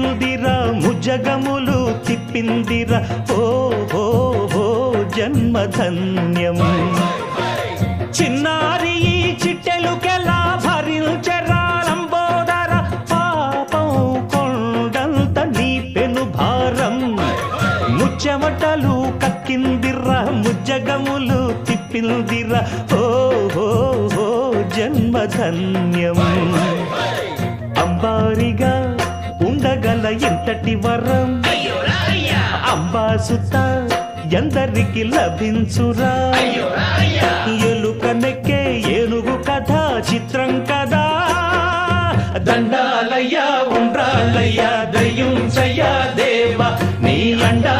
తిప్పిందిరా ముజగములు తిప్పిందిరా ఓ ఓ ఓ జన్మధన్యం చిన్నారి ఈ చిట్టెలుకెలా భరించరా లంబోదర పాపం కొండంత నీ పెను భారం ముచ్చెమటలు కక్కిందిరా ముజ్జగములు తిప్పిందిరా ఓ ఓ ఓ జన్మధన్యం అంబారిగా ఉండగల ఎంతటి వరం అంబాసుత ఎందరికి లభించురా ఎలుకనెక్కే ఏనుగు కథ చిత్రం కదా దండాలయ్యా ఉండ్రాలయ్యా దయ్యుంచయ్యా దేవ నీ అండా